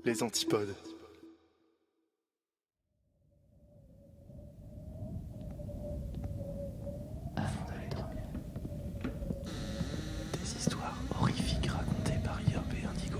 Les antipodes. Avant d'aller dormir. Des histoires horrifiques racontées par Yerb et Indigo.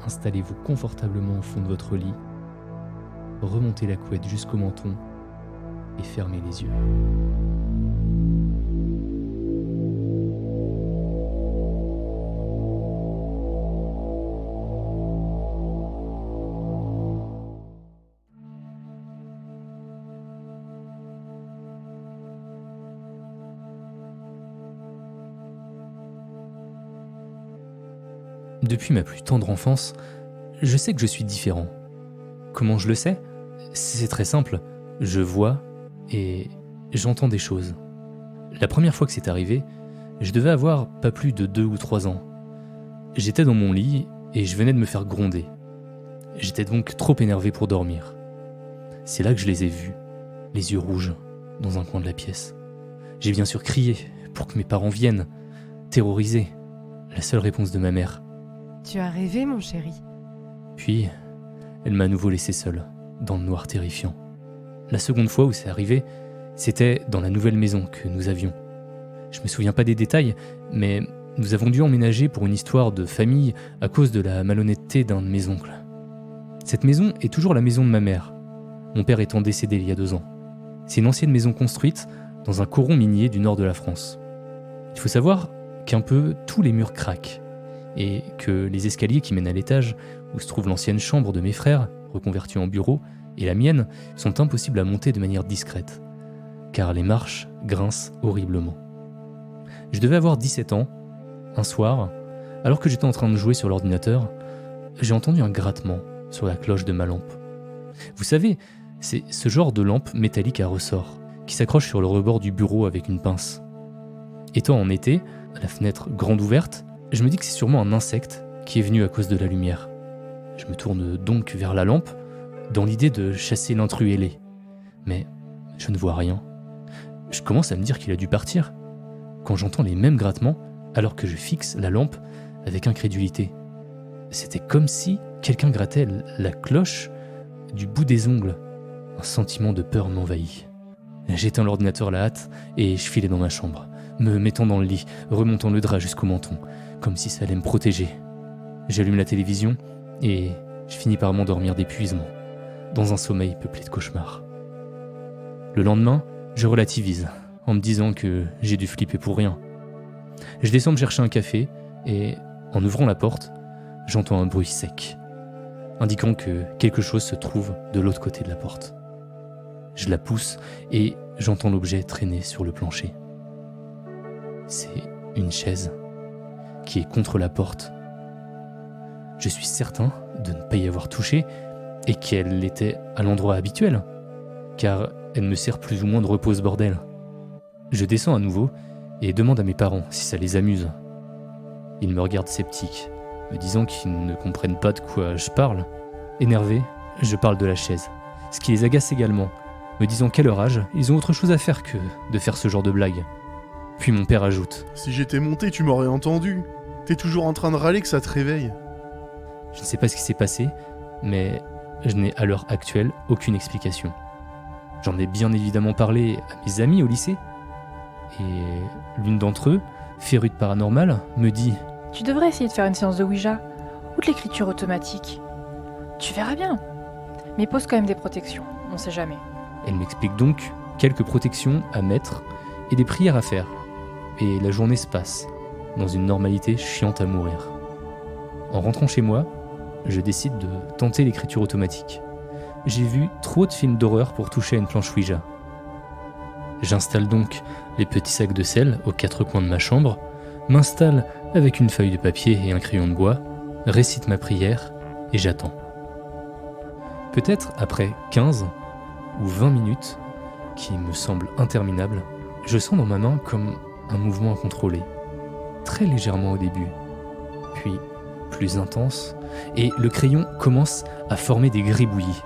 Installez-vous confortablement au fond de votre lit, remontez la couette jusqu'au menton et fermez les yeux. Depuis ma plus tendre enfance, je sais que je suis différent. Comment je le sais ? C'est très simple. Je vois et j'entends des choses. La première fois que c'est arrivé, je devais avoir pas plus de 2 ou 3 ans. J'étais dans mon lit et je venais de me faire gronder. J'étais donc trop énervé pour dormir. C'est là que je les ai vus, les yeux rouges, dans un coin de la pièce. J'ai bien sûr crié pour que mes parents viennent, terrorisé. La seule réponse de ma mère. Tu as rêvé, mon chéri. Puis, elle m'a à nouveau laissé seul, dans le noir terrifiant. La seconde fois où c'est arrivé, c'était dans la nouvelle maison que nous avions. Je me souviens pas des détails, mais nous avons dû emménager pour une histoire de famille à cause de la malhonnêteté d'un de mes oncles. Cette maison est toujours la maison de ma mère, mon père étant décédé il y a 2 ans. C'est une ancienne maison construite dans un coron minier du nord de la France. Il faut savoir qu'un peu tous les murs craquent, et que les escaliers qui mènent à l'étage où se trouve l'ancienne chambre de mes frères, reconvertie en bureau, et la mienne, sont impossibles à monter de manière discrète, car les marches grincent horriblement. Je devais avoir 17 ans. Un soir, alors que j'étais en train de jouer sur l'ordinateur, j'ai entendu un grattement sur la cloche de ma lampe. Vous savez, c'est ce genre de lampe métallique à ressort, qui s'accroche sur le rebord du bureau avec une pince. Étant en été, à la fenêtre grande ouverte, je me dis que c'est sûrement un insecte qui est venu à cause de la lumière. Je me tourne donc vers la lampe, dans l'idée de chasser l'intrus ailé. Mais je ne vois rien. Je commence à me dire qu'il a dû partir, quand j'entends les mêmes grattements, alors que je fixe la lampe avec incrédulité. C'était comme si quelqu'un grattait la cloche du bout des ongles. Un sentiment de peur m'envahit. J'éteins l'ordinateur à la hâte et je filais dans ma chambre, me mettant dans le lit, remontant le drap jusqu'au menton, comme si ça allait me protéger. J'allume la télévision et je finis par m'endormir d'épuisement, dans un sommeil peuplé de cauchemars. Le lendemain, je relativise, en me disant que j'ai dû flipper pour rien. Je descends me chercher un café et, en ouvrant la porte, j'entends un bruit sec, indiquant que quelque chose se trouve de l'autre côté de la porte. Je la pousse et j'entends l'objet traîner sur le plancher. C'est une chaise qui est contre la porte. Je suis certain de ne pas y avoir touché et qu'elle était à l'endroit habituel, car elle me sert plus ou moins de repose bordel. Je descends à nouveau et demande à mes parents si ça les amuse. Ils me regardent sceptiques, me disant qu'ils ne comprennent pas de quoi je parle. Énervé, je parle de la chaise, ce qui les agace également, me disant qu'à leur âge, ils ont autre chose à faire que de faire ce genre de blague. Puis mon père ajoute : Si j'étais monté, tu m'aurais entendu. T'es toujours en train de râler que ça te réveille. Je ne sais pas ce qui s'est passé, mais je n'ai à l'heure actuelle aucune explication. J'en ai bien évidemment parlé à mes amis au lycée, et l'une d'entre eux, férue de paranormal, me dit : Tu devrais essayer de faire une séance de Ouija ou de l'écriture automatique. Tu verras bien. Mais pose quand même des protections, on sait jamais. Elle m'explique donc quelques protections à mettre et des prières à faire. Et la journée se passe, dans une normalité chiante à mourir. En rentrant chez moi, je décide de tenter l'écriture automatique. J'ai vu trop de films d'horreur pour toucher à une planche Ouija. J'installe donc les petits sacs de sel aux 4 coins de ma chambre, m'installe avec une feuille de papier et un crayon de bois, récite ma prière et j'attends. Peut-être après 15 ou 20 minutes, qui me semblent interminables, je sens dans ma main comme un mouvement incontrôlé, très légèrement au début, puis plus intense, et le crayon commence à former des gribouillis.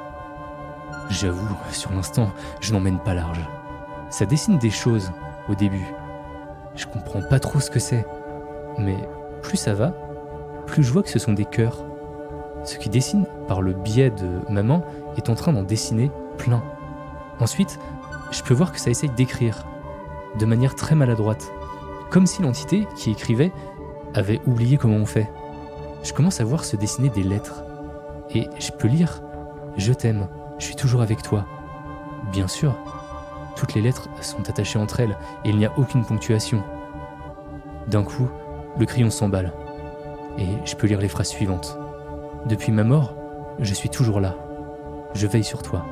J'avoue, sur l'instant, je n'en mène pas large. Ça dessine des choses au début. Je comprends pas trop ce que c'est, mais plus ça va, plus je vois que ce sont des cœurs. Ce qui dessine par le biais de ma main est en train d'en dessiner plein. Ensuite, je peux voir que ça essaye d'écrire, de manière très maladroite, comme si l'entité qui écrivait avait oublié comment on fait. Je commence à voir se dessiner des lettres, et je peux lire « Je t'aime, je suis toujours avec toi ». Bien sûr, toutes les lettres sont attachées entre elles, et il n'y a aucune ponctuation. D'un coup, le crayon s'emballe, et je peux lire les phrases suivantes. « Depuis ma mort, je suis toujours là. Je veille sur toi. »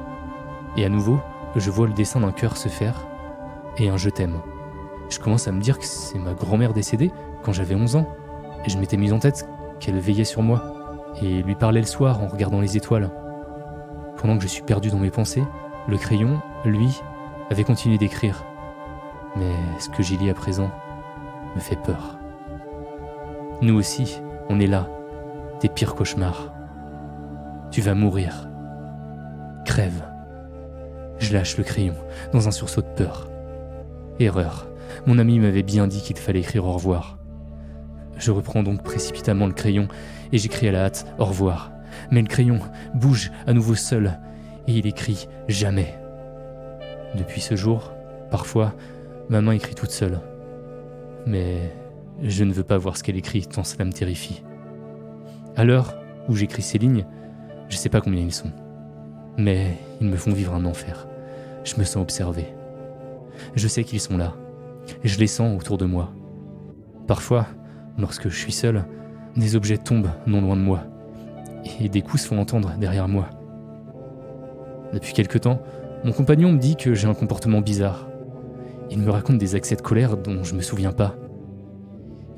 Et à nouveau, je vois le dessin d'un cœur se faire, et un « Je t'aime ». Je commence à me dire que c'est ma grand-mère décédée quand j'avais 11 ans, et je m'étais mise en tête qu'elle veillait sur moi, et lui parlait le soir en regardant les étoiles. Pendant que je suis perdu dans mes pensées, le crayon, lui, avait continué d'écrire. Mais ce que j'y lis à présent me fait peur. Nous aussi, on est là, tes pires cauchemars. Tu vas mourir. Crève. Je lâche le crayon, dans un sursaut de peur. Erreur. Mon ami m'avait bien dit qu'il fallait écrire au revoir. Je reprends donc précipitamment le crayon et j'écris à la hâte au revoir. Mais le crayon bouge à nouveau seul et il écrit jamais. Depuis ce jour, parfois, ma main écrit toute seule. Mais je ne veux pas voir ce qu'elle écrit tant cela me terrifie. À l'heure où j'écris ces lignes, je sais pas combien ils sont. Mais ils me font vivre un enfer. Je me sens observé. Je sais qu'ils sont là. Je les sens autour de moi. Parfois, lorsque je suis seul, des objets tombent non loin de moi. Et des coups se font entendre derrière moi. Depuis quelque temps, mon compagnon me dit que j'ai un comportement bizarre. Il me raconte des accès de colère dont je me souviens pas.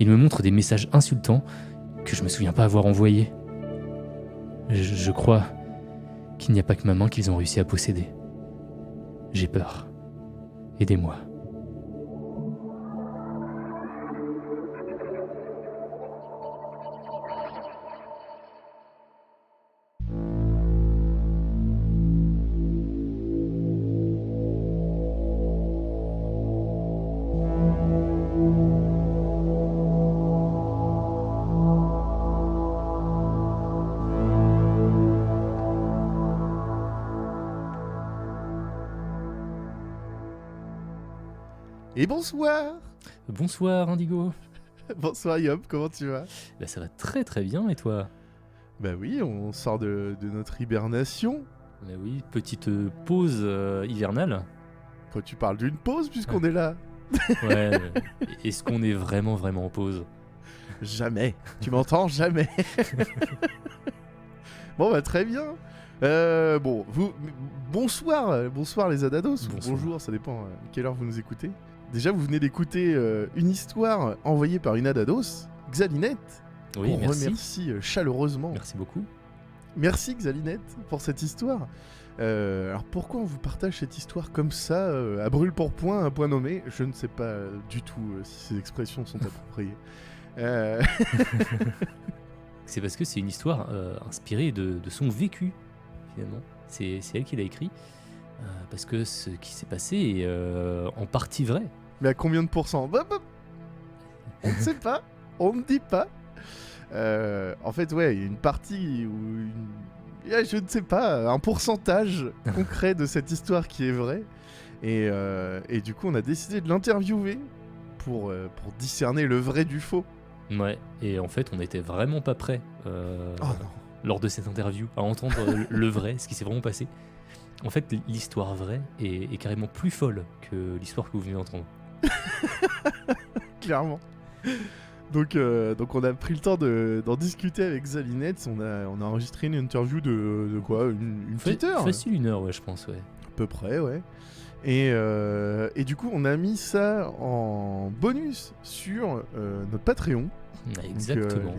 Il me montre des messages insultants que je me souviens pas avoir envoyés. Je crois qu'il n'y a pas que ma main qu'ils ont réussi à posséder. J'ai peur. Aidez-moi. Et bonsoir. Bonsoir Indigo. Bonsoir Yop, comment tu vas? Bah ça va très très bien et toi? Bah oui, on sort de notre hibernation. Bah oui, petite pause hivernale. Toi, tu parles d'une pause puisqu'on est là. Ouais, est-ce qu'on est vraiment en pause? Jamais. Tu m'entends? Jamais. Bon bah très bien. Bonsoir les Adados. Bonsoir. Bonjour, ça dépend à quelle heure vous nous écoutez. Déjà, vous venez d'écouter une histoire envoyée par une Adados, Xalinette. Oui, qu'on merci. remercie chaleureusement. Merci beaucoup. Merci Xalinette pour cette histoire. Alors pourquoi on vous partage cette histoire comme ça, à brûle pour point, un point nommé? Je ne sais pas du tout si ces expressions sont appropriées. C'est parce que c'est une histoire inspirée de son vécu, finalement. C'est elle qui l'a écrit, parce que ce qui s'est passé est en partie vrai. Mais à combien de pourcents? On ne sait pas, on ne dit pas. En fait, ouais, il y a une partie où... je ne sais pas, un pourcentage concret de cette histoire qui est vrai. Et du coup, on a décidé de l'interviewer pour discerner le vrai du faux. Ouais, et en fait, on n'était vraiment pas prêts Oh non. lors de cette interview à entendre le vrai, ce qui s'est vraiment passé. En fait, l'histoire vraie est carrément plus folle que l'histoire que vous venez d'entendre. Clairement. Donc on a pris le temps d'en discuter avec Xalinette. On a enregistré une interview de quoi, une petite heure. Facile 1 heure, ouais, je pense, ouais. peu près, ouais. Et du coup, on a mis ça en bonus sur notre Patreon. Donc, Exactement.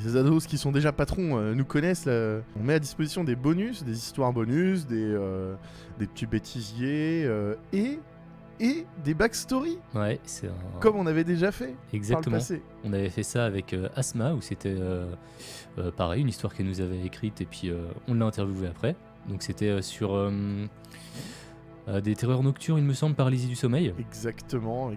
les ados qui sont déjà patrons nous connaissent. Là. On met à disposition des bonus, des histoires bonus, des petits bêtisiers et des backstories, Ouais, c'est un... comme on avait déjà fait par le Exactement. passé. On avait fait ça avec Asma, où c'était pareil, une histoire qu'elle nous avait écrite, et puis on l'a interviewée après. Donc c'était sur des terreurs nocturnes, il me semble, paralysie du sommeil. Exactement.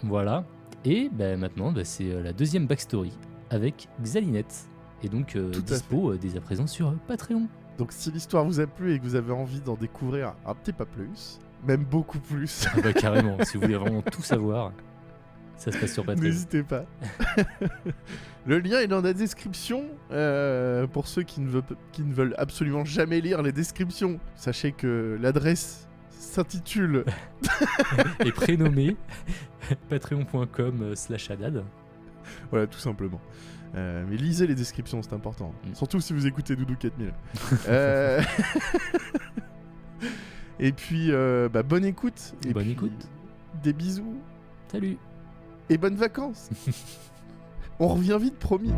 Voilà. Et maintenant, c'est la deuxième backstory avec Xalinette. Et donc Tout à dispo dès à présent sur Patreon. Donc si l'histoire vous a plu et que vous avez envie d'en découvrir un petit peu plus, même beaucoup plus, Ah bah carrément, si vous voulez vraiment tout savoir, ça se passe sur Patreon. n'hésitez pas. Le lien est dans la description. Pour ceux qui ne veulent absolument jamais lire les descriptions, sachez que l'adresse s'intitule... Et prénommé patreon.com/adad. Voilà, tout simplement. Mais lisez les descriptions, c'est important. Surtout si vous écoutez Doudou 4000. Et puis, bonne écoute. Et Bonne puis, écoute. Des bisous. Salut. Et bonnes vacances. On revient vite, promis.